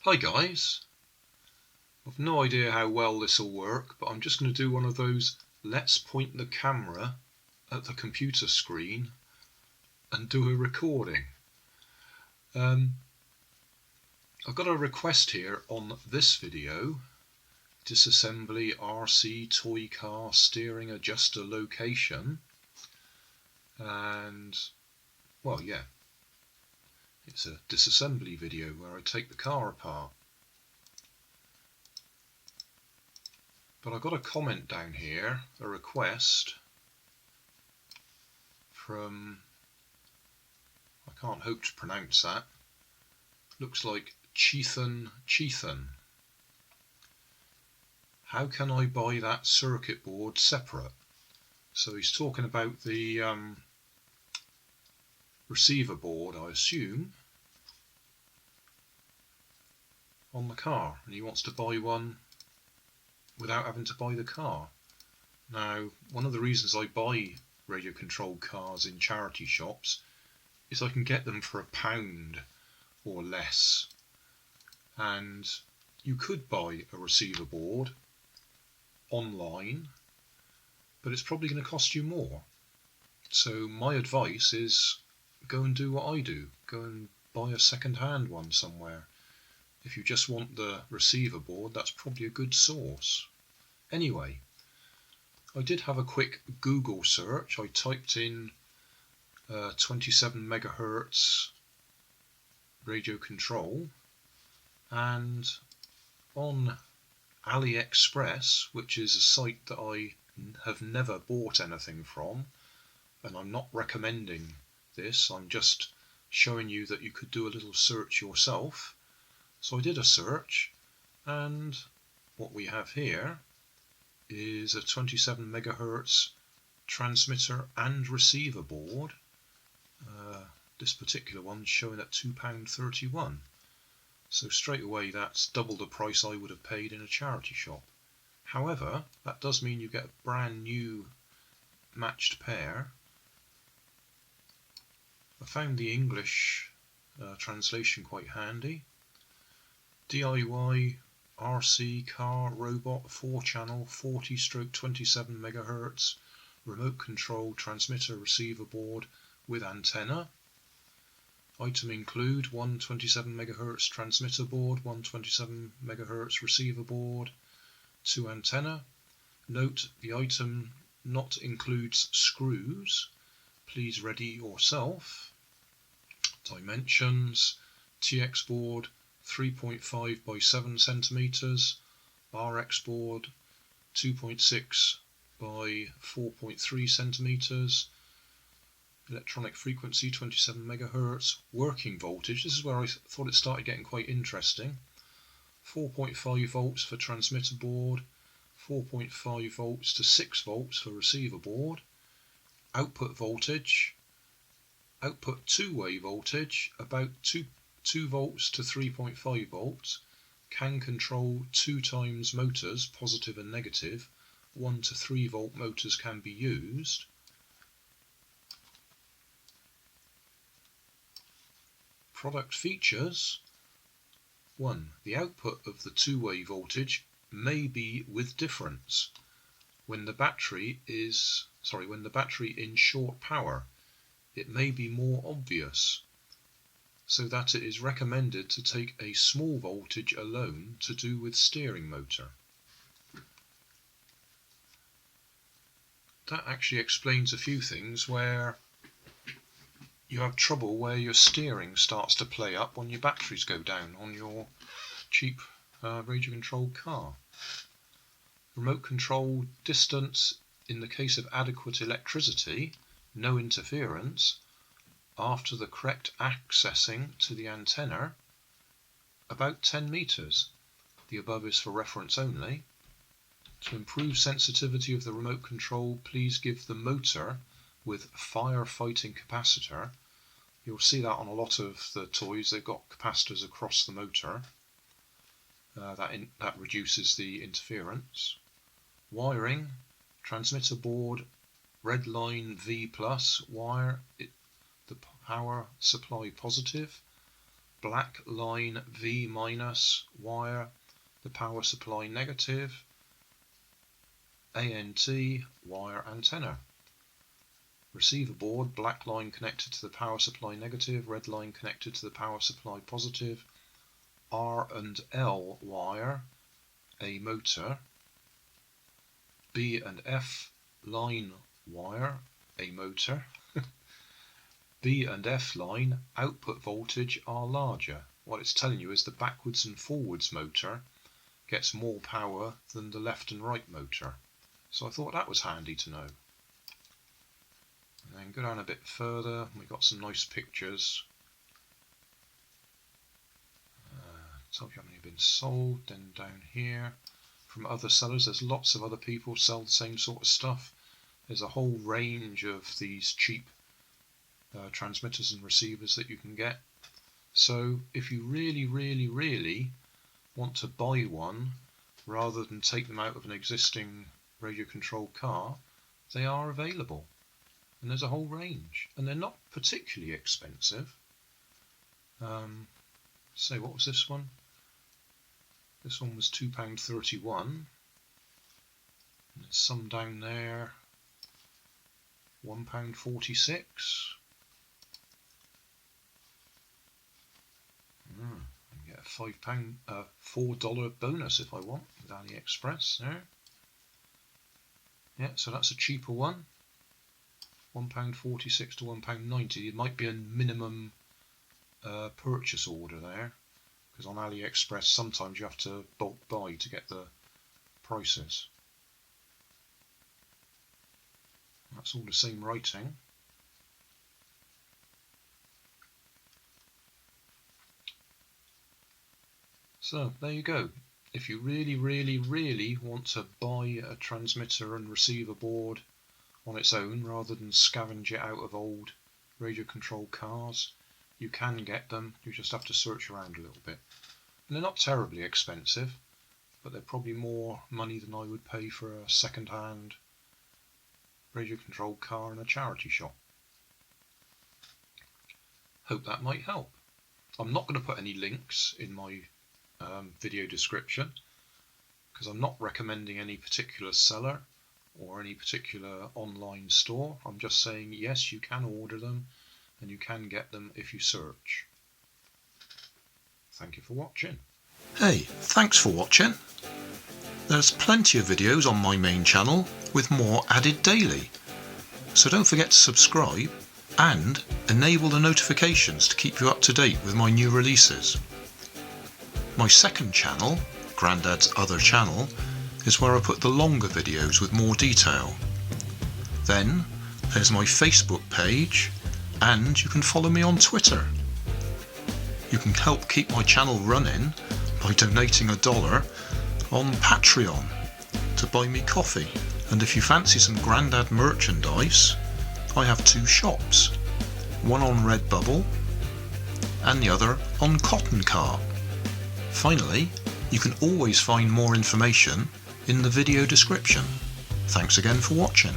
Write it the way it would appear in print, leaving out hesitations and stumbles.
Hi guys, I've no idea how well this will work, but I'm just going to do one of those let's point the camera at the computer screen and do a recording. I've got a request here on this video, disassembly RC toy car steering adjuster location, and well yeah, it's a disassembly video where I take the car apart. But I got a comment down here, a request from, I can't hope to pronounce that, looks like Chethan. How can I buy that circuit board separate? So he's talking about the receiver board, I assume, on the car, and he wants to buy one without having to buy the car. Now, one of the reasons I buy radio controlled cars in charity shops is I can get them for £1 or less, and you could buy a receiver board online, but it's probably going to cost you more. So my advice is go and do what I do, go and buy a second-hand one somewhere. If you just want the receiver board, that's probably a good source. Anyway, I did have a quick Google search. I typed in 27 megahertz radio control, and on AliExpress, which is a site that I have never bought anything from, and I'm not recommending this, I'm just showing you that you could do a little search yourself. So I did a search, and what we have here is a 27 megahertz transmitter and receiver board. This particular one's showing at £2.31. So straight away that's double the price I would have paid in a charity shop. However, that does mean you get a brand new matched pair. I found the English translation quite handy. DIY RC car robot 4-channel 40/27 megahertz remote control transmitter receiver board with antenna. Item include one 27 megahertz transmitter board, one 27 megahertz receiver board, 2 antenna. Note: the item not includes screws. Please ready yourself. Dimensions: TX board 3.5 by 7 centimeters, RX board 2.6 by 4.3 centimeters, electronic frequency 27 megahertz, working voltage, this is where I thought it started getting quite interesting, 4.5 volts for transmitter board, 4.5 volts to 6 volts for receiver board, output voltage, output two-way voltage, about 2 volts to 3.5 volts, can control 2 times motors, positive and negative, 1 to 3 volt motors can be used. Product features: 1. The output of the two-way voltage may be with difference when the battery in short power. It may be more obvious, so that it is recommended to take a small voltage alone to do with steering motor. That actually explains a few things where you have trouble where your steering starts to play up when your batteries go down on your cheap radio controlled car. Remote control distance in the case of adequate electricity, no interference, after the correct accessing to the antenna, about 10 meters. The above is for reference only. To improve sensitivity of the remote control, please give the motor with firefighting capacitor. You'll see that on a lot of the toys, they've got capacitors across the motor. That reduces the interference. Wiring: transmitter board, red line V+, wire the power supply positive, black line V- wire, the power supply negative, ANT wire antenna. Receiver board, black line connected to the power supply negative, red line connected to the power supply positive, R and L wire, a motor, B and F line wire, a motor. B and F line output voltage are larger. What it's telling you is the backwards and forwards motor gets more power than the left and right motor. So I thought that was handy to know. And then go down a bit further, we've got some nice pictures. Tells you how many have been sold. Then down here, from other sellers, there's lots of other people sell the same sort of stuff. There's a whole range of these cheap transmitters and receivers that you can get. So if you really want to buy one rather than take them out of an existing radio controlled car, they are available. And there's a whole range, and they're not particularly expensive. So what was this one? This one was £2.31. And there's some down there, £1.46. I can get a $4 bonus if I want with AliExpress there. Yeah, so that's a cheaper one. £1.46 to £1.90. It might be a minimum purchase order there, because on AliExpress sometimes you have to bulk buy to get the prices. That's all the same writing. So there you go. If you really want to buy a transmitter and receiver board on its own rather than scavenge it out of old radio controlled cars, you can get them. You just have to search around a little bit. And they're not terribly expensive, but they're probably more money than I would pay for a second-hand radio controlled car in a charity shop. Hope that might help. I'm not going to put any links in my video description, because I'm not recommending any particular seller or any particular online store. I'm just saying yes, you can order them and you can get them if you search. Thank you for watching. Hey, thanks for watching. There's plenty of videos on my main channel with more added daily, so don't forget to subscribe and enable the notifications to keep you up to date with my new releases. My second channel, Grandad's Other Channel, is where I put the longer videos with more detail. Then there's my Facebook page, and you can follow me on Twitter. You can help keep my channel running by donating $1 on Patreon to buy me coffee. And if you fancy some Grandad merchandise, I have 2 shops, one on Redbubble and the other on Cotton Cart. Finally, you can always find more information in the video description. Thanks again for watching.